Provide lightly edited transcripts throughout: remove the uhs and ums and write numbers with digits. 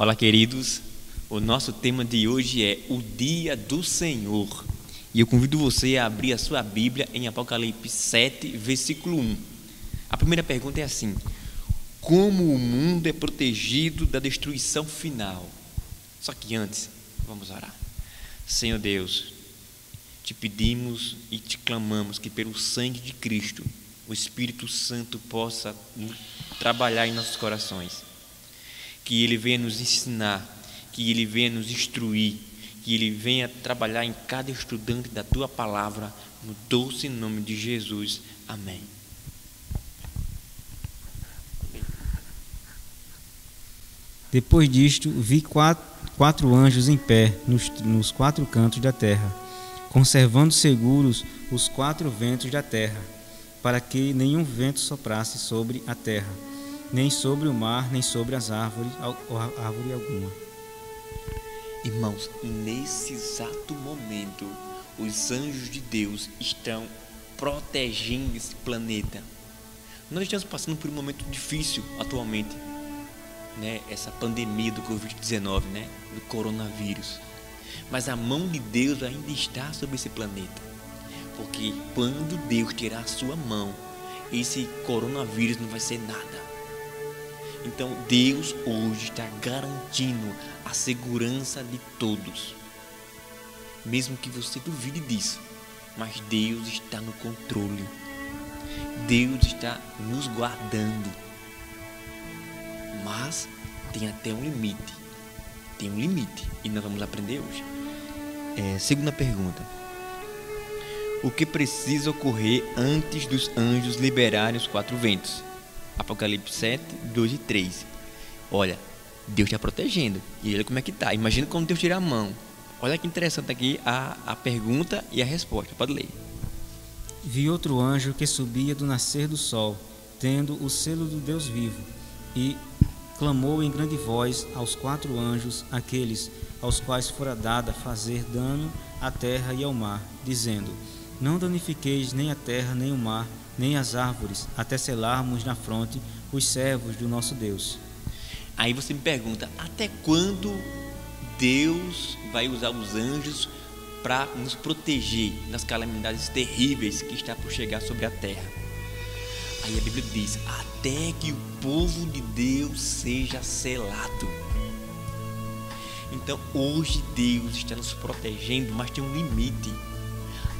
Fala, queridos, o nosso tema de hoje é o Dia do Senhor. E eu convido você a abrir a sua Bíblia em Apocalipse 7, versículo 1. A primeira pergunta é assim: como o mundo é protegido da destruição final? Só que antes, vamos orar. Senhor Deus, te pedimos e te clamamos que pelo sangue de Cristo, o Espírito Santo possa trabalhar em nossos corações. Que Ele venha nos ensinar, que Ele venha nos instruir, que Ele venha trabalhar em cada estudante da Tua Palavra, no doce nome de Jesus. Amém. Depois disto, vi quatro anjos em pé nos quatro cantos da terra, conservando seguros os quatro ventos da terra, para que nenhum vento soprasse sobre a terra, nem sobre o mar, nem sobre as árvores, árvore alguma. Irmãos, nesse exato momento, os anjos de Deus estão protegendo esse planeta. Nós estamos passando por um momento difícil atualmente, né? Essa pandemia do Covid-19, né? Do coronavírus. Mas a mão de Deus ainda está sobre esse planeta, porque quando Deus tirar a sua mão, esse coronavírus não vai ser nada. Então Deus hoje está garantindo a segurança de todos, mesmo que você duvide disso, mas Deus está no controle. Deus está nos guardando, mas tem até um limite. Tem um limite e nós vamos aprender hoje. Segunda pergunta: o que precisa ocorrer antes dos anjos liberarem os quatro ventos? Apocalipse 7, 2 e 3. Olha, Deus está protegendo. E olha como é que está. Imagina quando Deus tirar a mão. Olha que interessante aqui a pergunta e a resposta. Pode ler. Vi outro anjo que subia do nascer do sol, tendo o selo do Deus vivo, e clamou em grande voz aos quatro anjos, aqueles aos quais fora dada fazer dano à terra e ao mar, dizendo: não danifiqueis nem a terra, nem o mar, nem as árvores, até selarmos na fronte os servos do nosso Deus. Aí você me pergunta, até quando Deus vai usar os anjos para nos proteger das calamidades terríveis que está por chegar sobre a terra? Aí a Bíblia diz, até que o povo de Deus seja selado. Então hoje Deus está nos protegendo, mas tem um limite.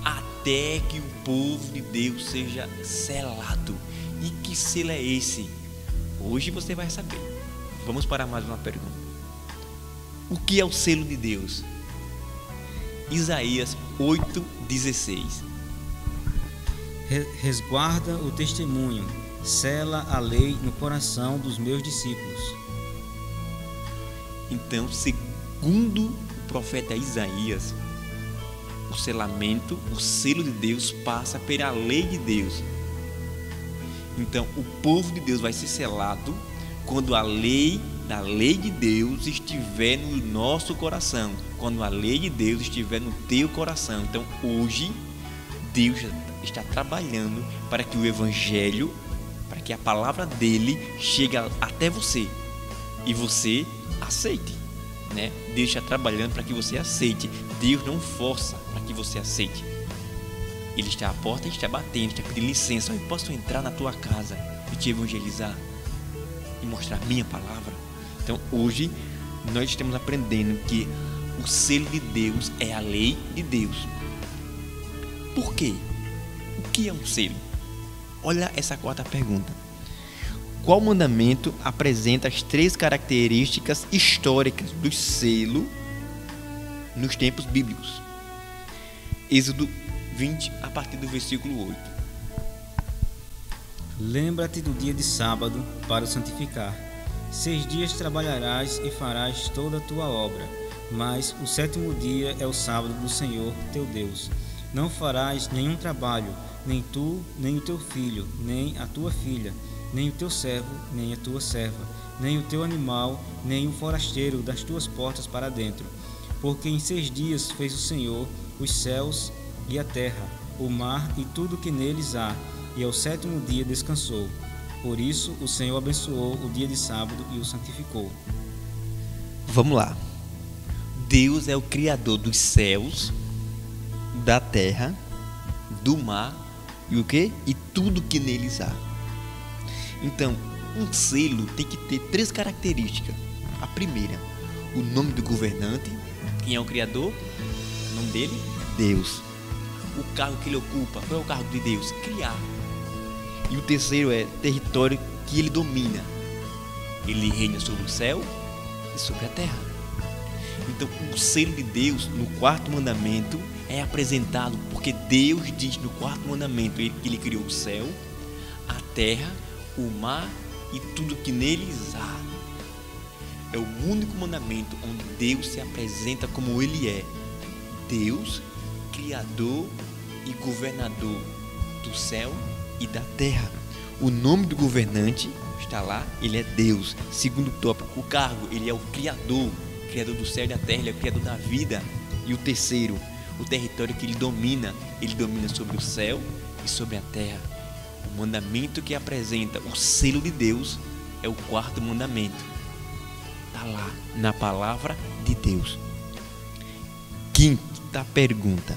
Até que o povo de Deus seja selado. E que selo é esse? Hoje você vai saber. Vamos para mais uma pergunta. O que é o selo de Deus? Isaías 8,16. Resguarda o testemunho, sela a lei no coração dos meus discípulos. Então, segundo o profeta Isaías, o selamento, o selo de Deus passa pela lei de Deus. Então o povo de Deus vai ser selado quando a lei da lei de Deus estiver no nosso coração, quando a lei de Deus estiver no teu coração. Então hoje Deus está trabalhando para que o evangelho, para que a palavra dele chegue até você e você aceite, né? Deus está trabalhando para que você aceite. Deus não força para que você aceite. Ele está à porta e está batendo, está pedindo licença. Eu posso entrar na tua casa e te evangelizar e mostrar a minha palavra? Então hoje nós estamos aprendendo que o selo de Deus é a lei de Deus. Por quê? O que é um selo? Olha essa quarta pergunta. Qual mandamento apresenta as três características históricas do selo nos tempos bíblicos? Êxodo 20, a partir do versículo 8. Lembra-te do dia de sábado para o santificar. 6 dias trabalharás e farás toda a tua obra, mas o sétimo dia é o sábado do Senhor teu Deus. Não farás nenhum trabalho, nem tu, nem o teu filho, nem a tua filha, nem o teu servo, nem a tua serva, nem o teu animal, nem o forasteiro das tuas portas para dentro. Porque em 6 dias fez o Senhor os céus e a terra, o mar e tudo que neles há, e ao sétimo dia descansou. Por isso o Senhor abençoou o dia de sábado e o santificou. Vamos lá. Deus é o criador dos céus, da terra, do mar e o quê? E tudo que neles há. Então, um selo tem que ter 3 características. A primeira, o nome do governante. Quem é o criador? O nome dele? Deus. O cargo que ele ocupa. Qual é o cargo de Deus? Criar. E o terceiro é território que ele domina. Ele reina sobre o céu e sobre a terra. Então, o selo de Deus no 4º mandamento é apresentado porque Deus diz no 4º mandamento que ele criou o céu, a terra, o mar e tudo que neles há. É o único mandamento onde Deus se apresenta como ele é. Deus, criador e governador do céu e da terra. O nome do governante está lá, ele é Deus. Segundo tópico, o cargo, ele é o criador do céu e da terra, ele é o criador da vida. E o terceiro, o território que ele domina sobre o céu e sobre a terra. O mandamento que apresenta o selo de Deus é o 4º mandamento. Está lá, na palavra de Deus. Quinta pergunta: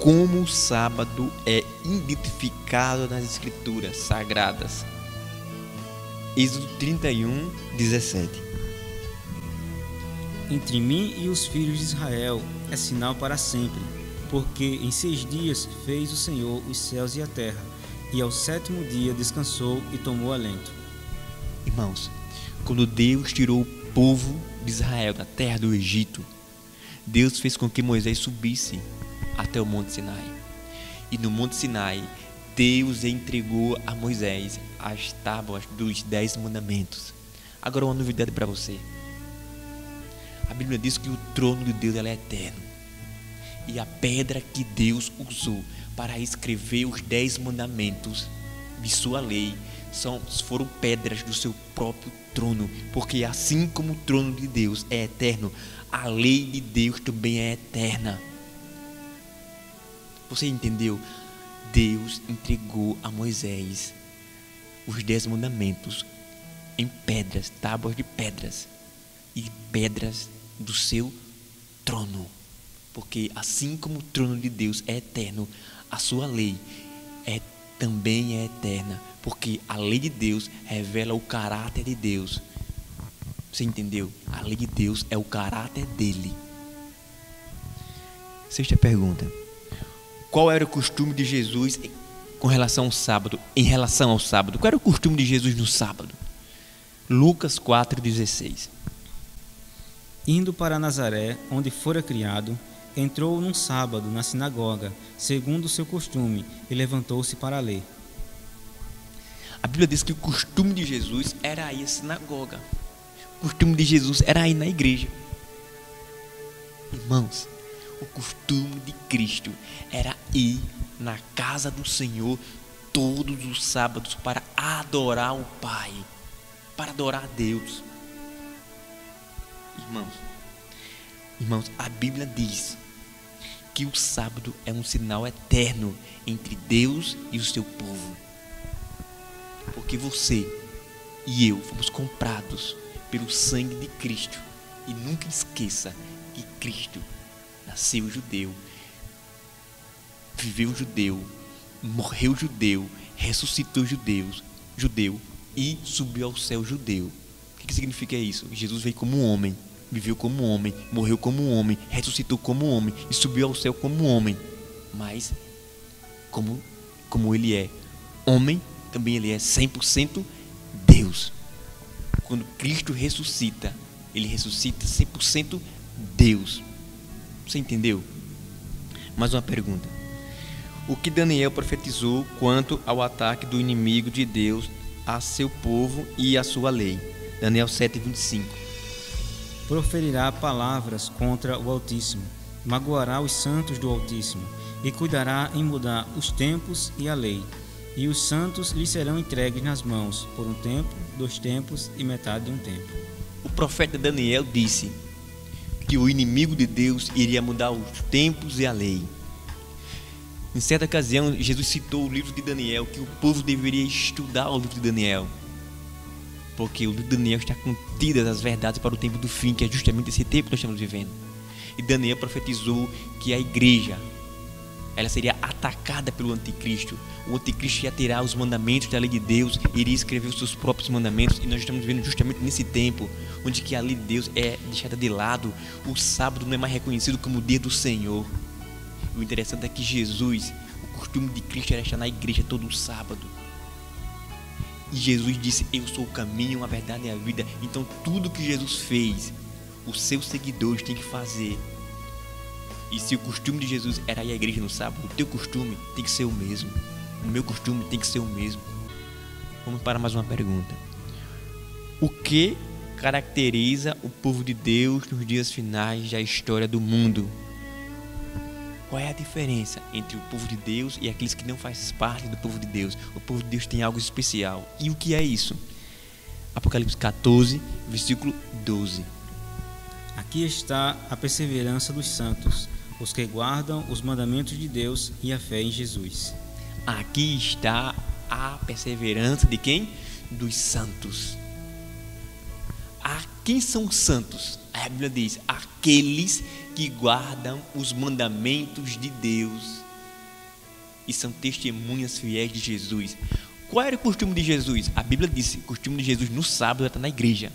como o sábado é identificado nas escrituras sagradas? Êxodo 31, 17. Entre mim e os filhos de Israel é sinal para sempre, porque em 6 dias fez o Senhor os céus e a terra, e ao 7º dia descansou e tomou alento. Irmãos, quando Deus tirou o povo de Israel da terra do Egito, Deus fez com que Moisés subisse até o Monte Sinai. E no Monte Sinai, Deus entregou a Moisés as tábuas dos 10 mandamentos. Agora uma novidade para você. A Bíblia diz que o trono de Deus é eterno. E a pedra que Deus usou para escrever os 10 mandamentos de sua lei foram pedras do seu próprio trono. Porque assim como o trono de Deus é eterno, a lei de Deus também é eterna. Você entendeu? Deus entregou a Moisés os 10 mandamentos em pedras, tábuas de pedras e pedras do seu trono. Porque assim como o trono de Deus é eterno, a sua lei também é eterna. Porque a lei de Deus revela o caráter de Deus. Você entendeu? A lei de Deus é o caráter dele. Sexta pergunta: qual era o costume de Jesus com relação ao sábado? Em relação ao sábado, qual era o costume de Jesus no sábado? Lucas 4,16. Indo para Nazaré, onde fora criado, entrou num sábado na sinagoga, segundo o seu costume, e levantou-se para ler. A Bíblia diz que o costume de Jesus era ir à sinagoga. O costume de Jesus era ir na igreja. Irmãos, o costume de Cristo era ir na casa do Senhor todos os sábados para adorar o Pai, para adorar a Deus. Irmãos, a Bíblia diz que o sábado é um sinal eterno entre Deus e o seu povo. Porque você e eu fomos comprados pelo sangue de Cristo. E nunca esqueça que Cristo nasceu judeu, viveu judeu, morreu judeu, ressuscitou judeu e subiu ao céu judeu. O que significa isso? Jesus veio como um homem, viveu como um homem, morreu como um homem, ressuscitou como um homem e subiu ao céu como um homem. Mas como ele é homem, também ele é 100% Deus. Quando Cristo ressuscita, ele ressuscita 100% Deus. Você entendeu? Mais uma pergunta: o que Daniel profetizou quanto ao ataque do inimigo de Deus a seu povo e a sua lei? Daniel 7:25. Proferirá palavras contra o Altíssimo, magoará os santos do Altíssimo, e cuidará em mudar os tempos e a lei. E os santos lhe serão entregues nas mãos, por um tempo, 2 tempos e metade de um tempo. O profeta Daniel disse que o inimigo de Deus iria mudar os tempos e a lei. Em certa ocasião, Jesus citou o livro de Daniel, que o povo deveria estudar o livro de Daniel. Porque o livro de Daniel está contidas as verdades para o tempo do fim, que é justamente esse tempo que nós estamos vivendo. E Daniel profetizou que a igreja, ela seria atacada pelo anticristo. O anticristo ia tirar os mandamentos da lei de Deus, iria escrever os seus próprios mandamentos. E nós estamos vivendo justamente nesse tempo, onde que a lei de Deus é deixada de lado. O sábado não é mais reconhecido como o dia do Senhor. E o interessante é que Jesus, o costume de Cristo era estar na igreja todo sábado. E Jesus disse: eu sou o caminho, a verdade e a vida. Então tudo que Jesus fez, os seus seguidores têm que fazer. E se o costume de Jesus era ir à igreja no sábado, o teu costume tem que ser o mesmo. O meu costume tem que ser o mesmo. Vamos para mais uma pergunta. O que caracteriza o povo de Deus nos dias finais da história do mundo? Qual é a diferença entre o povo de Deus e aqueles que não fazem parte do povo de Deus? O povo de Deus tem algo especial. E o que é isso? Apocalipse 14, versículo 12. Aqui está a perseverança dos santos, os que guardam os mandamentos de Deus e a fé em Jesus. Aqui está a perseverança de quem? Dos santos. Quem são os santos? A Bíblia diz: aqueles que guardam os mandamentos de Deus e são testemunhas fiéis de Jesus. Qual era o costume de Jesus? A Bíblia disse: o costume de Jesus no sábado está na igreja.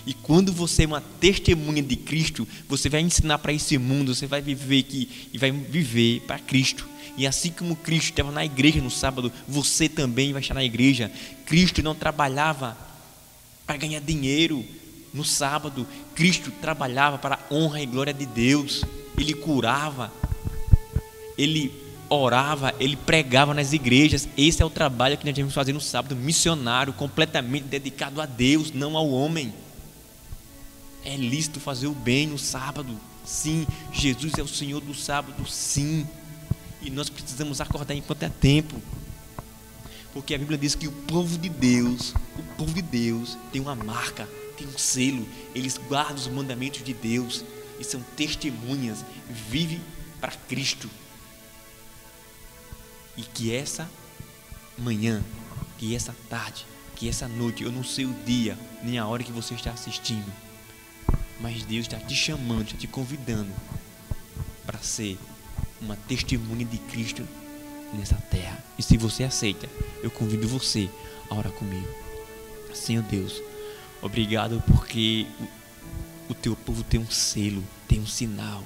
E quando você é uma testemunha de Cristo, você vai ensinar para esse mundo, você vai viver aqui e vai viver para Cristo. E assim como Cristo estava na igreja no sábado, você também vai estar na igreja. Cristo não trabalhava para ganhar dinheiro no sábado. Cristo trabalhava para a honra e glória de Deus. Ele curava, ele orava, ele pregava nas igrejas. Esse é o trabalho que nós devemos fazer no sábado, missionário, completamente dedicado a Deus, não ao homem. É lícito fazer o bem no sábado, sim. Jesus é o Senhor do sábado, sim. E nós precisamos acordar enquanto é tempo, porque a Bíblia diz que o povo de Deus tem uma marca, tem um selo. Eles guardam os mandamentos de Deus e são testemunhas, vivem para Cristo. E que essa manhã, que essa tarde, que essa noite, eu não sei o dia nem a hora que você está assistindo, mas Deus está te chamando, está te convidando para ser uma testemunha de Cristo nessa terra. E se você aceita, eu convido você a orar comigo. Senhor Deus, obrigado porque o teu povo tem um selo, tem um sinal.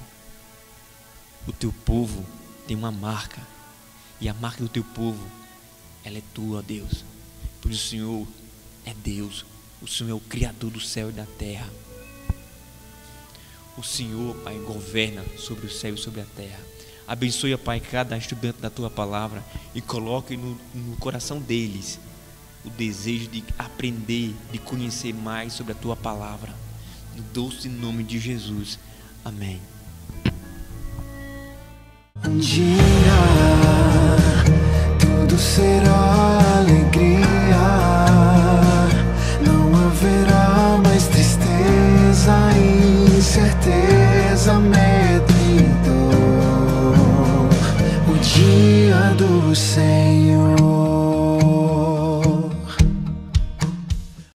O teu povo tem uma marca, e a marca do teu povo, ela é tua, Deus. Por isso o Senhor é Deus, o Senhor é o Criador do céu e da terra. O Senhor, Pai, governa sobre o céu e sobre a terra. Abençoe, Pai, cada estudante da Tua palavra e coloque no coração deles o desejo de aprender, de conhecer mais sobre a Tua palavra. No doce nome de Jesus. Amém. Um dia tudo será alegria, não haverá mais tristeza, incerteza, medo e dor. O dia do Senhor